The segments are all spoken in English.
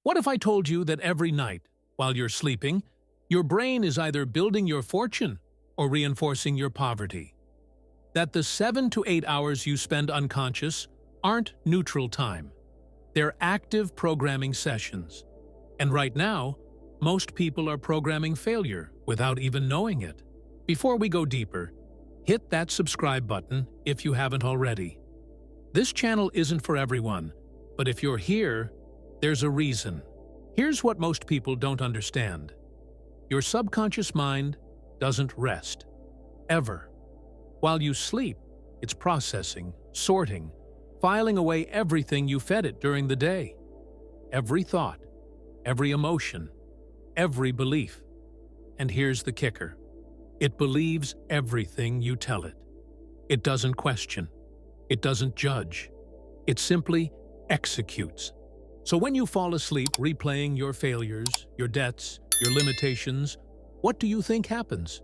What if I told you that every night, while you're sleeping, your brain is either building your fortune or reinforcing your poverty? That the 7 to 8 hours you spend unconscious aren't neutral time. They're active programming sessions. And right now, most people are programming failure without even knowing it. Before we go deeper, hit that subscribe button if you haven't already. This channel isn't for everyone, but if you're here, there's a reason. Here's what most people don't understand. Your subconscious mind doesn't rest. Ever. While you sleep, it's processing, sorting, filing away everything you fed it during the day. Every thought, every emotion, every belief. And here's the kicker. It believes everything you tell it. It doesn't question. It doesn't judge. It simply executes. So when you fall asleep replaying your failures, your debts, your limitations, what do you think happens?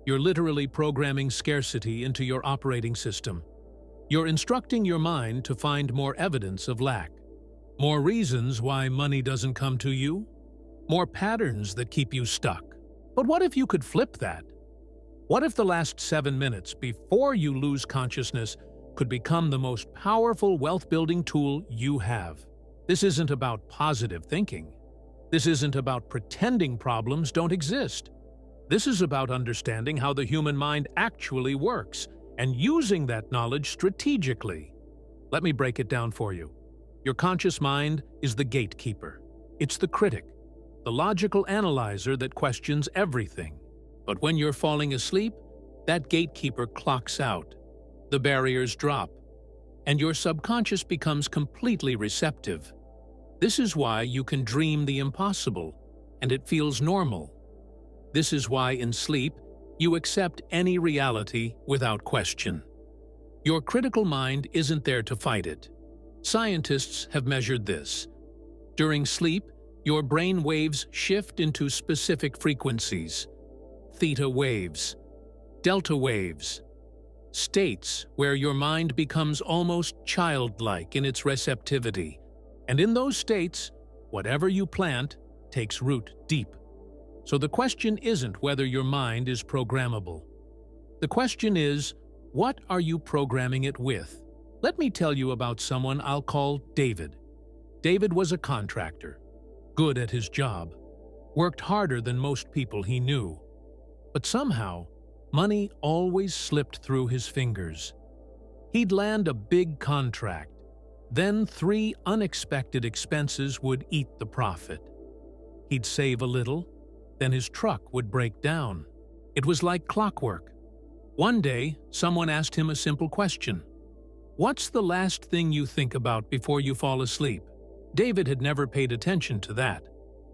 You're literally programming scarcity into your operating system. You're instructing your mind to find more evidence of lack, more reasons why money doesn't come to you, more patterns that keep you stuck. But what if you could flip that? What if the last 7 minutes before you lose consciousness could become the most powerful wealth-building tool you have? This isn't about positive thinking. This isn't about pretending problems don't exist. This is about understanding how the human mind actually works and using that knowledge strategically. Let me break it down for you. Your conscious mind is the gatekeeper. It's the critic, the logical analyzer that questions everything. But when you're falling asleep, that gatekeeper clocks out. The barriers drop, and your subconscious becomes completely receptive. This is why you can dream the impossible, and it feels normal. This is why in sleep, you accept any reality without question. Your critical mind isn't there to fight it. Scientists have measured this. During sleep, your brain waves shift into specific frequencies. Theta waves, delta waves, states where your mind becomes almost childlike in its receptivity. And in those states, whatever you plant takes root deep. So the question isn't whether your mind is programmable. The question is, what are you programming it with? Let me tell you about someone I'll call David. David was a contractor, good at his job, worked harder than most people he knew. But somehow, money always slipped through his fingers. He'd land a big contract. Then 3 unexpected expenses would eat the profit. He'd save a little, then his truck would break down. It was like clockwork. One day, someone asked him a simple question. What's the last thing you think about before you fall asleep? David had never paid attention to that.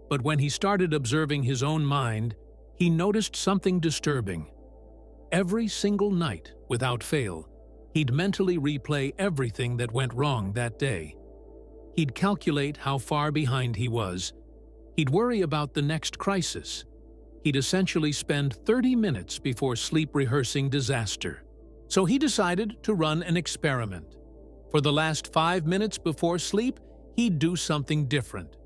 But when he started observing his own mind, he noticed something disturbing. Every single night, without fail, he'd mentally replay everything that went wrong that day. He'd calculate how far behind he was. He'd worry about the next crisis. He'd essentially spend 30 minutes before sleep rehearsing disaster. So he decided to run an experiment. For the last 5 minutes before sleep, he'd do something different.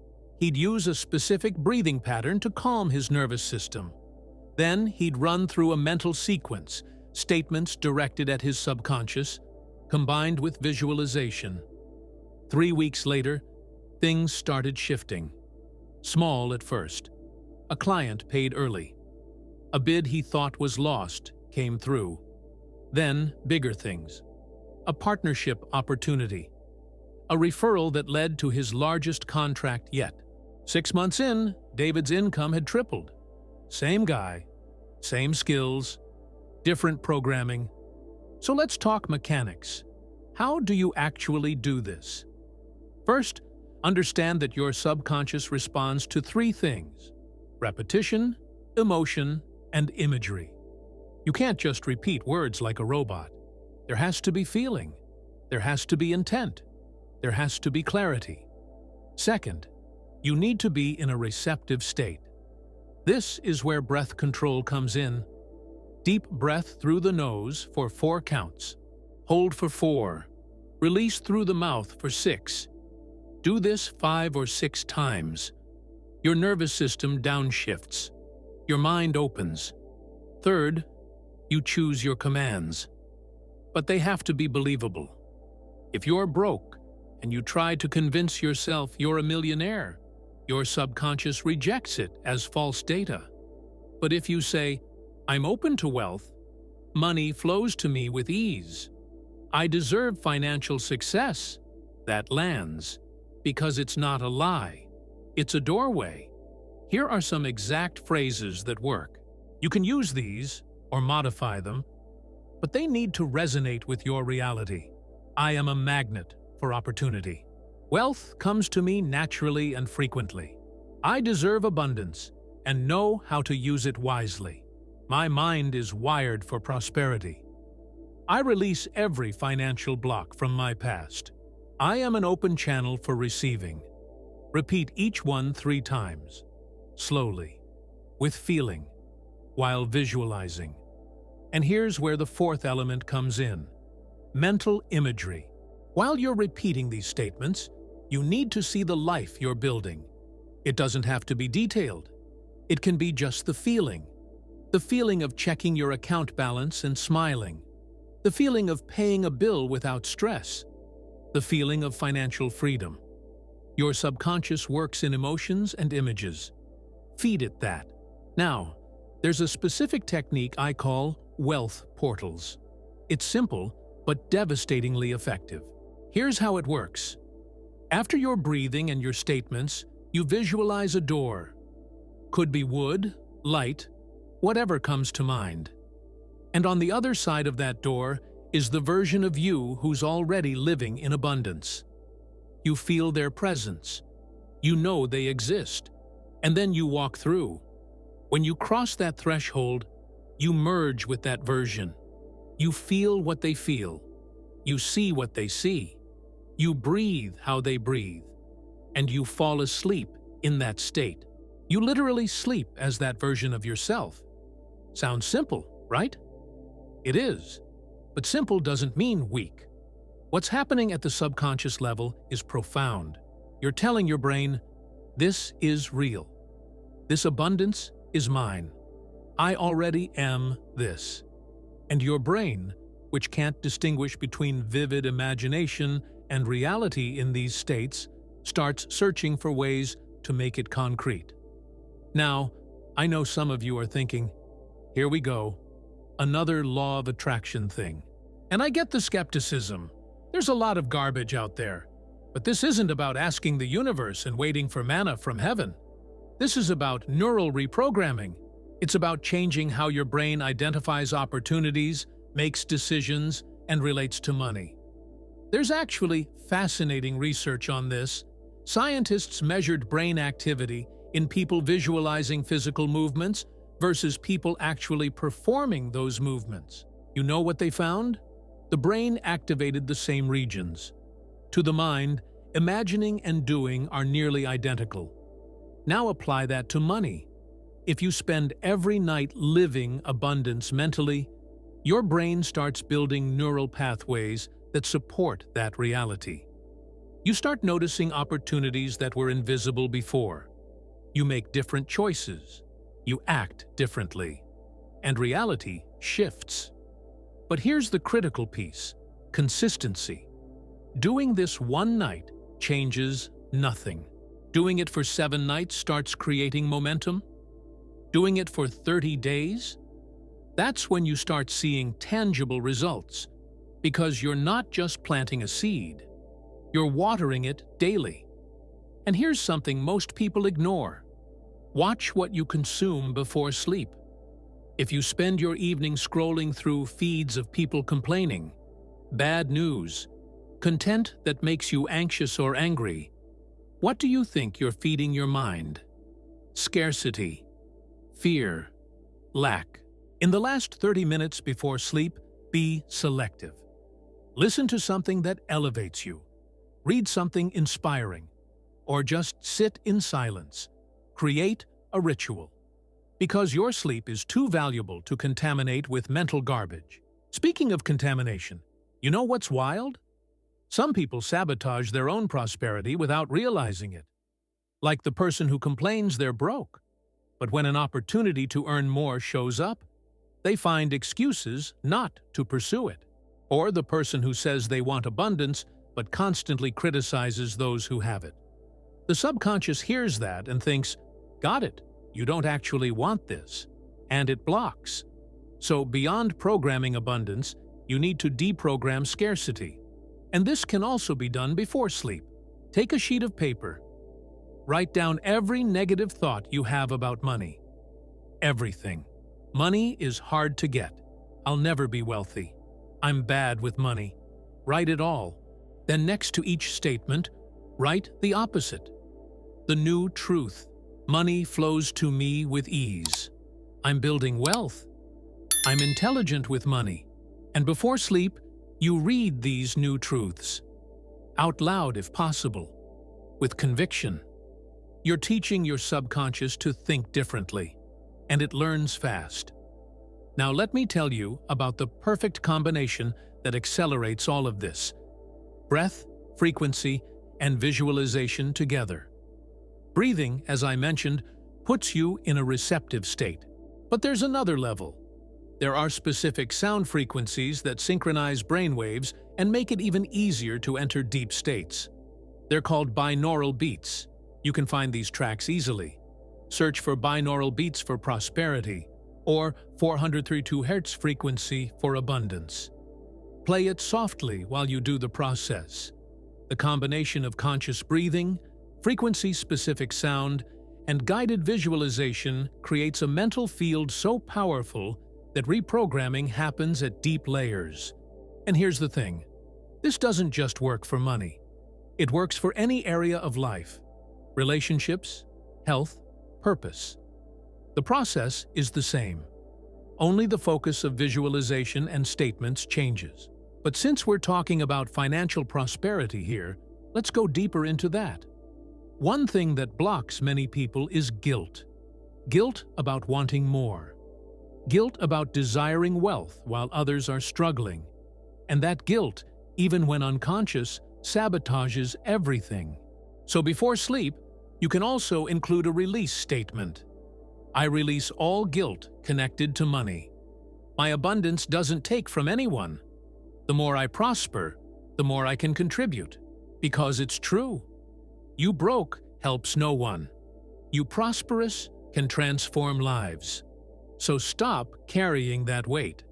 He'd use a specific breathing pattern to calm his nervous system. Then he'd run through a mental sequence, statements directed at his subconscious, combined with visualization. 3 weeks later, things started shifting. Small at first. A client paid early. A bid he thought was lost came through. Then bigger things. A partnership opportunity. A referral that led to his largest contract yet. 6 months in, David's income had tripled. Same guy, same skills, different programming. So let's talk mechanics. How do you actually do this? First, understand that your subconscious responds to 3 things: repetition, emotion, and imagery. You can't just repeat words like a robot. There has to be feeling. There has to be intent. There has to be clarity. Second, you need to be in a receptive state. This is where breath control comes in. Deep breath through the nose for 4 counts. Hold for 4. Release through the mouth for 6. Do this 5 or 6 times. Your nervous system downshifts. Your mind opens. Third, you choose your commands. But they have to be believable. If you're broke and you try to convince yourself you're a millionaire, your subconscious rejects it as false data. But if you say, "I'm open to wealth, money flows to me with ease, I deserve financial success," that lands, because it's not a lie. It's a doorway. Here are some exact phrases that work. You can use these or modify them, but they need to resonate with your reality. I am a magnet for opportunity. Wealth comes to me naturally and frequently. I deserve abundance and know how to use it wisely. My mind is wired for prosperity. I release every financial block from my past. I am an open channel for receiving. Repeat each one 3 times, slowly, with feeling, while visualizing. And here's where the 4th element comes in: mental imagery. While you're repeating these statements, you need to see the life you're building. It doesn't have to be detailed. It can be just the feeling of checking your account balance and smiling, the feeling of paying a bill without stress, the feeling of financial freedom. Your subconscious works in emotions and images. Feed it that. Now, there's a specific technique I call wealth portals. It's simple, but devastatingly effective. Here's how it works. After your breathing and your statements, you visualize a door. Could be wood, light, whatever comes to mind. And on the other side of that door is the version of you who's already living in abundance. You feel their presence. You know they exist. And then you walk through. When you cross that threshold, you merge with that version. You feel what they feel. You see what they see. You breathe how they breathe. And you fall asleep in that state. You literally sleep as that version of yourself. Sounds simple, right? It is. But simple doesn't mean weak. What's happening at the subconscious level is profound. You're telling your brain, this is real. This abundance is mine. I already am this. And your brain, which can't distinguish between vivid imagination and reality in these states, starts searching for ways to make it concrete. Now, I know some of you are thinking, here we go, another law of attraction thing. And I get the skepticism. There's a lot of garbage out there. But this isn't about asking the universe and waiting for manna from heaven. This is about neural reprogramming. It's about changing how your brain identifies opportunities, makes decisions, and relates to money. There's actually fascinating research on this. Scientists measured brain activity in people visualizing physical movements versus people actually performing those movements. You know what they found? The brain activated the same regions. To the mind, imagining and doing are nearly identical. Now apply that to money. If you spend every night living abundance mentally, your brain starts building neural pathways that support that reality. You start noticing opportunities that were invisible before. You make different choices. You act differently. And reality shifts. But here's the critical piece: consistency. Doing this one night changes nothing. Doing it for 7 nights starts creating momentum. Doing it for 30 days? That's when you start seeing tangible results, because you're not just planting a seed, you're watering it daily. And here's something most people ignore. Watch what you consume before sleep. If you spend your evening scrolling through feeds of people complaining, bad news, content that makes you anxious or angry, what do you think you're feeding your mind? Scarcity, fear, lack. In the last 30 minutes before sleep, be selective. Listen to something that elevates you. Read something inspiring. Or just sit in silence. Create a ritual. Because your sleep is too valuable to contaminate with mental garbage. Speaking of contamination, you know what's wild? Some people sabotage their own prosperity without realizing it, like the person who complains they're broke. But when an opportunity to earn more shows up, they find excuses not to pursue it. Or the person who says they want abundance but constantly criticizes those who have it. The subconscious hears that and thinks, "Got it, you don't actually want this," and it blocks. So beyond programming abundance, you need to deprogram scarcity. And this can also be done before sleep. Take a sheet of paper. Write down every negative thought you have about money. Everything. Money is hard to get. I'll never be wealthy. I'm bad with money. Write it all. Then next to each statement, write the opposite. The new truth. Money flows to me with ease. I'm building wealth. I'm intelligent with money. And before sleep, you read these new truths. Out loud if possible. With conviction. You're teaching your subconscious to think differently, and it learns fast. Now let me tell you about the perfect combination that accelerates all of this. Breath, frequency, and visualization together. Breathing, as I mentioned, puts you in a receptive state. But there's another level. There are specific sound frequencies that synchronize brainwaves and make it even easier to enter deep states. They're called binaural beats. You can find these tracks easily. Search for binaural beats for prosperity, or 432 Hz frequency for abundance. Play it softly while you do the process. The combination of conscious breathing, frequency-specific sound, and guided visualization creates a mental field so powerful that reprogramming happens at deep layers. And here's the thing. This doesn't just work for money. It works for any area of life. Relationships, health, purpose. The process is the same. Only the focus of visualization and statements changes. But since we're talking about financial prosperity here, let's go deeper into that. One thing that blocks many people is guilt. Guilt about wanting more. Guilt about desiring wealth while others are struggling. And that guilt, even when unconscious, sabotages everything. So before sleep, you can also include a release statement. I release all guilt connected to money. My abundance doesn't take from anyone. The more I prosper, the more I can contribute. Because it's true. You broke helps no one. You prosperous can transform lives. So stop carrying that weight.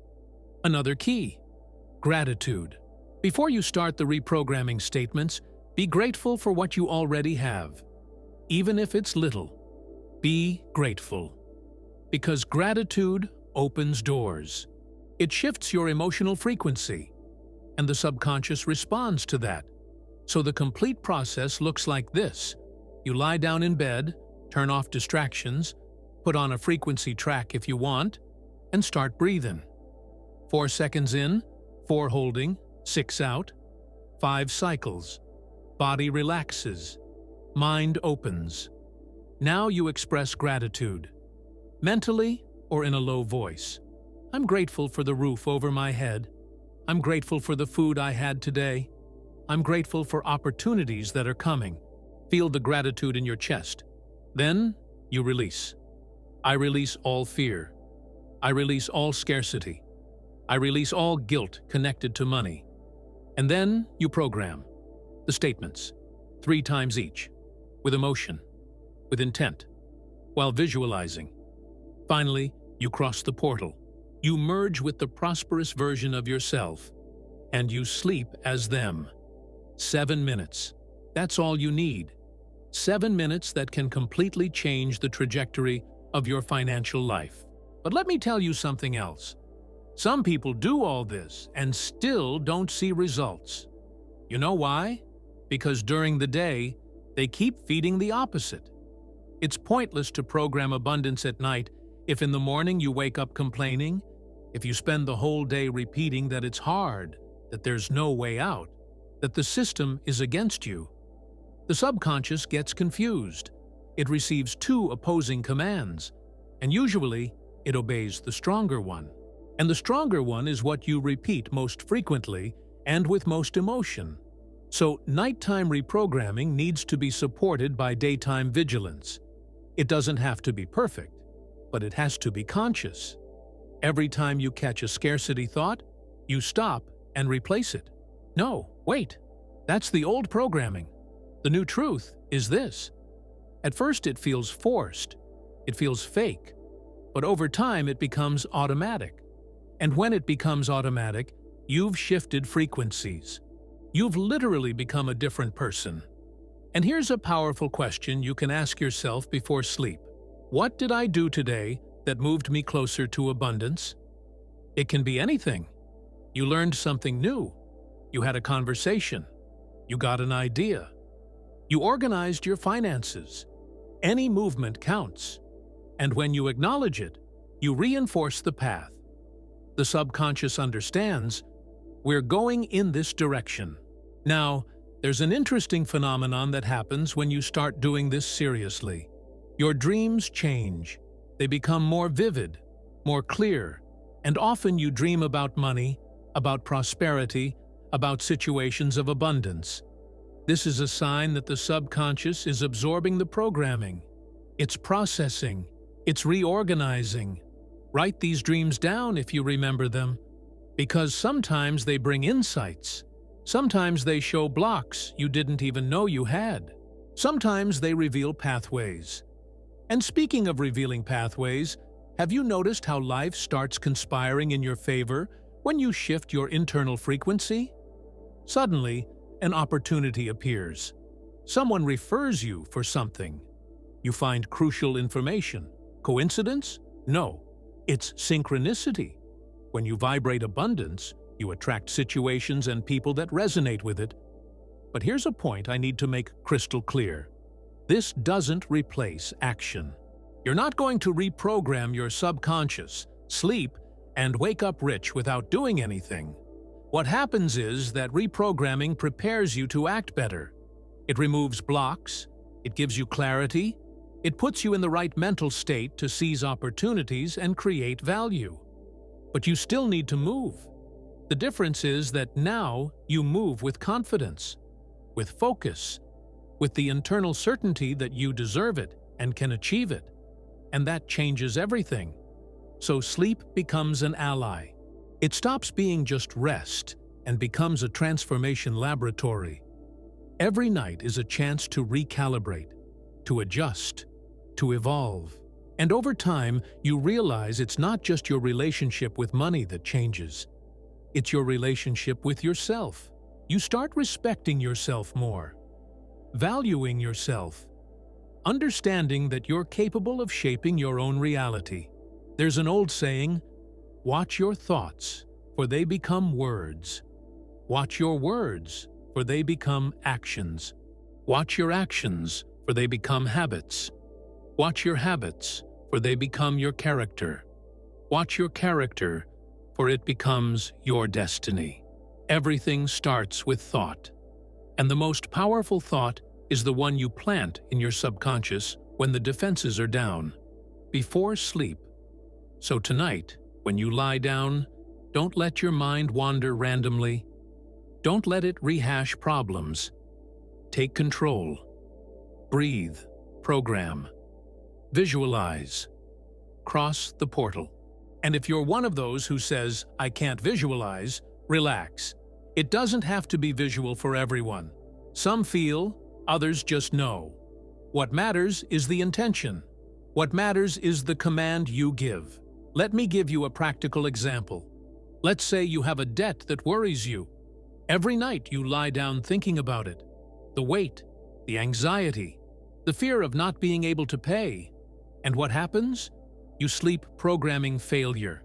Another key. Gratitude. Before you start the reprogramming statements, be grateful for what you already have. Even if it's little, be grateful. Because gratitude opens doors. It shifts your emotional frequency, and the subconscious responds to that. So the complete process looks like this. You lie down in bed, turn off distractions, put on a frequency track if you want, and start breathing. 4 seconds in, 4 holding, 6 out, 5 cycles. Body relaxes. Mind opens. Now you express gratitude. Mentally or in a low voice. I'm grateful for the roof over my head. I'm grateful for the food I had today. I'm grateful for opportunities that are coming. Feel the gratitude in your chest. Then you release. I release all fear. I release all scarcity. I release all guilt connected to money. And then you program the statements, 3 times each, with emotion, with intent, while visualizing. Finally, you cross the portal. You merge with the prosperous version of yourself, and you sleep as them. 7 minutes. That's all you need. 7 minutes that can completely change the trajectory of your financial life. But let me tell you something else. Some people do all this and still don't see results. You know why? Because during the day, they keep feeding the opposite. It's pointless to program abundance at night if in the morning you wake up complaining, if you spend the whole day repeating that it's hard, that there's no way out, that the system is against you. The subconscious gets confused. It receives 2 opposing commands, and usually it obeys the stronger one. And the stronger one is what you repeat most frequently and with most emotion. So nighttime reprogramming needs to be supported by daytime vigilance. It doesn't have to be perfect, but it has to be conscious. Every time you catch a scarcity thought, you stop and replace it. No, wait, that's the old programming. The new truth is this. At first it feels forced, it feels fake, but over time it becomes automatic. And when it becomes automatic, you've shifted frequencies. You've literally become a different person. And here's a powerful question you can ask yourself before sleep. What did I do today that moved me closer to abundance? It can be anything. You learned something new. You had a conversation. You got an idea. You organized your finances. Any movement counts. And when you acknowledge it, you reinforce the path. The subconscious understands, we're going in this direction. Now, there's an interesting phenomenon that happens when you start doing this seriously. Your dreams change. They become more vivid, more clear, and often you dream about money, about prosperity, about situations of abundance. This is a sign that the subconscious is absorbing the programming. It's processing. It's reorganizing. Write these dreams down if you remember them, because sometimes they bring insights. Sometimes they show blocks you didn't even know you had. Sometimes they reveal pathways. And speaking of revealing pathways, have you noticed how life starts conspiring in your favor when you shift your internal frequency? Suddenly, an opportunity appears. Someone refers you for something. You find crucial information. Coincidence? No. It's synchronicity. When you vibrate abundance, you attract situations and people that resonate with it. But here's a point I need to make crystal clear. This doesn't replace action. You're not going to reprogram your subconscious, sleep, and wake up rich without doing anything. What happens is that reprogramming prepares you to act better. It removes blocks, it gives you clarity, it puts you in the right mental state to seize opportunities and create value. But you still need to move. The difference is that now you move with confidence, with focus, with the internal certainty that you deserve it and can achieve it. And that changes everything. So sleep becomes an ally. It stops being just rest and becomes a transformation laboratory. Every night is a chance to recalibrate, to adjust, to evolve. And over time, you realize it's not just your relationship with money that changes. It's your relationship with yourself. You start respecting yourself more, valuing yourself, understanding that you're capable of shaping your own reality. There's an old saying, watch your thoughts, for they become words. Watch your words, for they become actions. Watch your actions, for they become habits. Watch your habits, for they become your character. Watch your character, for it becomes your destiny. Everything starts with thought. And the most powerful thought is the one you plant in your subconscious when the defenses are down, before sleep. So tonight, when you lie down, don't let your mind wander randomly. Don't let it rehash problems. Take control. Breathe. Program. Visualize. Cross the portal. And if you're one of those who says, I can't visualize, relax. It doesn't have to be visual for everyone. Some feel, others just know. What matters is the intention. What matters is the command you give. Let me give you a practical example. Let's say you have a debt that worries you. Every night you lie down thinking about it. The weight, the anxiety, the fear of not being able to pay. And what happens? You sleep programming failure.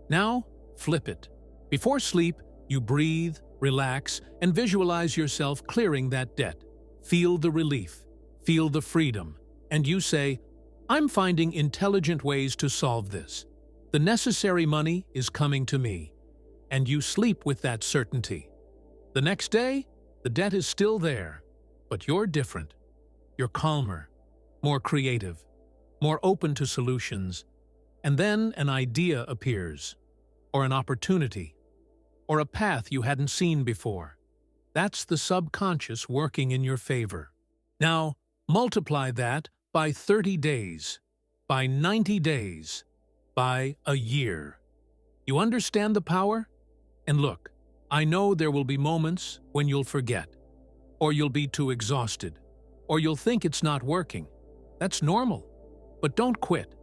Now, flip it. Before sleep, you breathe, relax, and visualize yourself clearing that debt. Feel the relief, feel the freedom, and you say, I'm finding intelligent ways to solve this. The necessary money is coming to me, and you sleep with that certainty. The next day, the debt is still there, but you're different. You're calmer, more creative, more open to solutions, and then an idea appears, or an opportunity, or a path you hadn't seen before. That's the subconscious working in your favor. Now, multiply that by 30 days, by 90 days, by a year. You understand the power? And look, I know there will be moments when you'll forget, or you'll be too exhausted, or you'll think it's not working. That's normal. But don't quit,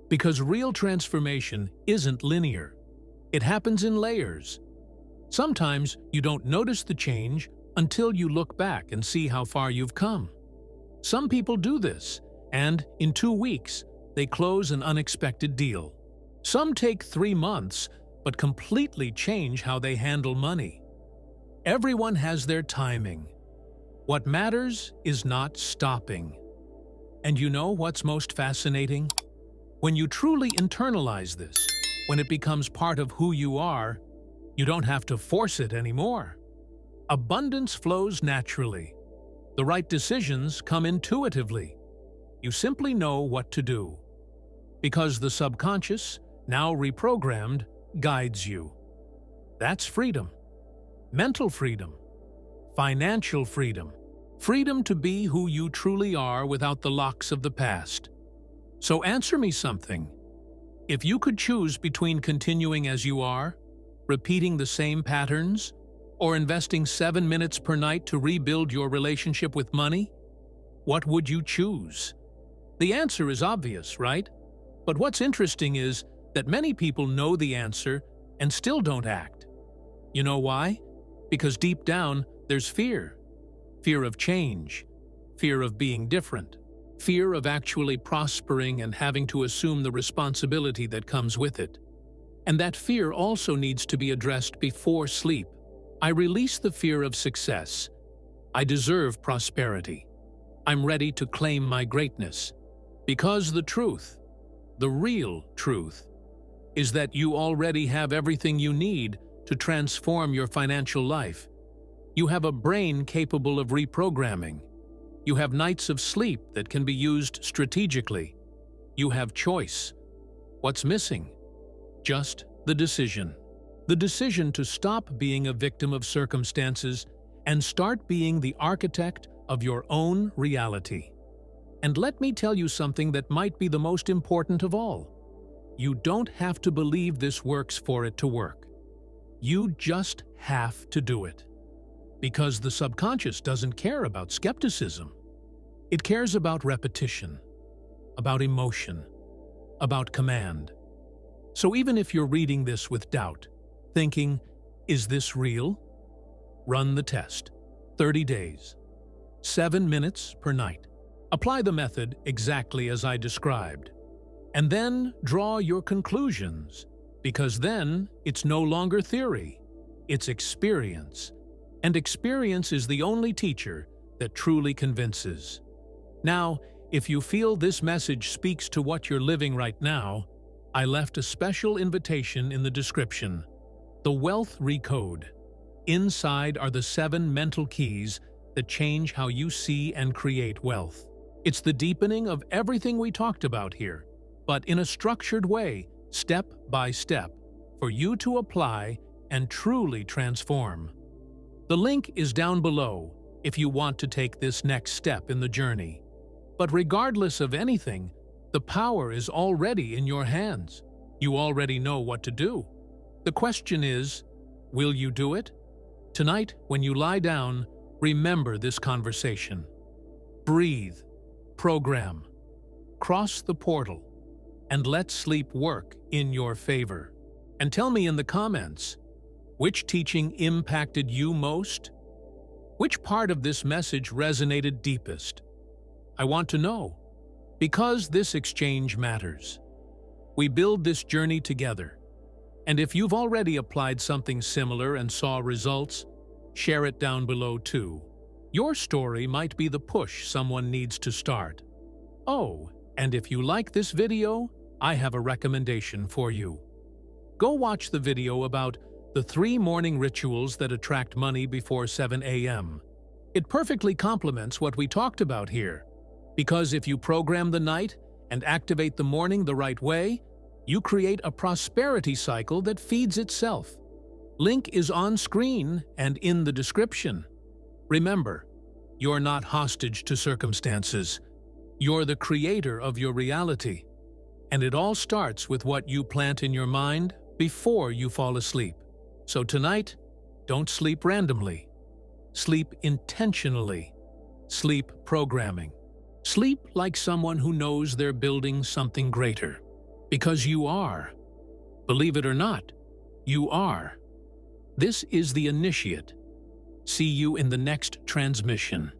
because real transformation isn't linear. It happens in layers. Sometimes you don't notice the change until you look back and see how far you've come. Some people do this, and in 2 weeks, they close an unexpected deal. Some take 3 months, but completely change how they handle money. Everyone has their timing. What matters is not stopping. And you know what's most fascinating? When you truly internalize this, when it becomes part of who you are, you don't have to force it anymore. Abundance flows naturally. The right decisions come intuitively. You simply know what to do. Because the subconscious, now reprogrammed, guides you. That's freedom. Mental freedom. Financial freedom. Freedom to be who you truly are without the locks of the past. So answer me something. If you could choose between continuing as you are, repeating the same patterns, or investing 7 minutes per night to rebuild your relationship with money, what would you choose? The answer is obvious, right? But what's interesting is that many people know the answer and still don't act. You know why? Because deep down, there's fear. Fear of change. Fear of being different. Fear of actually prospering and having to assume the responsibility that comes with it. And that fear also needs to be addressed before sleep. I release the fear of success. I deserve prosperity. I'm ready to claim my greatness. Because the truth, the real truth, is that you already have everything you need to transform your financial life. You have a brain capable of reprogramming. You have nights of sleep that can be used strategically. You have choice. What's missing? Just the decision. The decision to stop being a victim of circumstances and start being the architect of your own reality. And let me tell you something that might be the most important of all. You don't have to believe this works for it to work. You just have to do it. Because the subconscious doesn't care about skepticism. It cares about repetition, about emotion, about command. So even if you're reading this with doubt, thinking, is this real? Run the test. 30 days. 7 minutes per night. Apply the method exactly as I described. And then draw your conclusions, because then it's no longer theory, it's experience. And experience is the only teacher that truly convinces. Now, if you feel this message speaks to what you're living right now, I left a special invitation in the description. The Wealth Recode. Inside are the 7 mental keys that change how you see and create wealth. It's the deepening of everything we talked about here, but in a structured way, step by step, for you to apply and truly transform. The link is down below if you want to take this next step in the journey. But regardless of anything, the power is already in your hands. You already know what to do. The question is, will you do it? Tonight, when you lie down, remember this conversation. Breathe, program, cross the portal, and let sleep work in your favor. And tell me in the comments, which teaching impacted you most? Which part of this message resonated deepest? I want to know, because this exchange matters. We build this journey together. And if you've already applied something similar and saw results, share it down below too. Your story might be the push someone needs to start. Oh, and if you like this video, I have a recommendation for you. Go watch the video about the 3 morning rituals that attract money before 7 a.m. It perfectly complements what we talked about here, because if you program the night and activate the morning the right way, you create a prosperity cycle that feeds itself. Link is on screen and in the description. Remember, you're not hostage to circumstances. You're the creator of your reality. And it all starts with what you plant in your mind before you fall asleep. So tonight, don't sleep randomly. Sleep intentionally. Sleep programming. Sleep like someone who knows they're building something greater. Because you are. Believe it or not, you are. This is the Initiate. See you in the next transmission.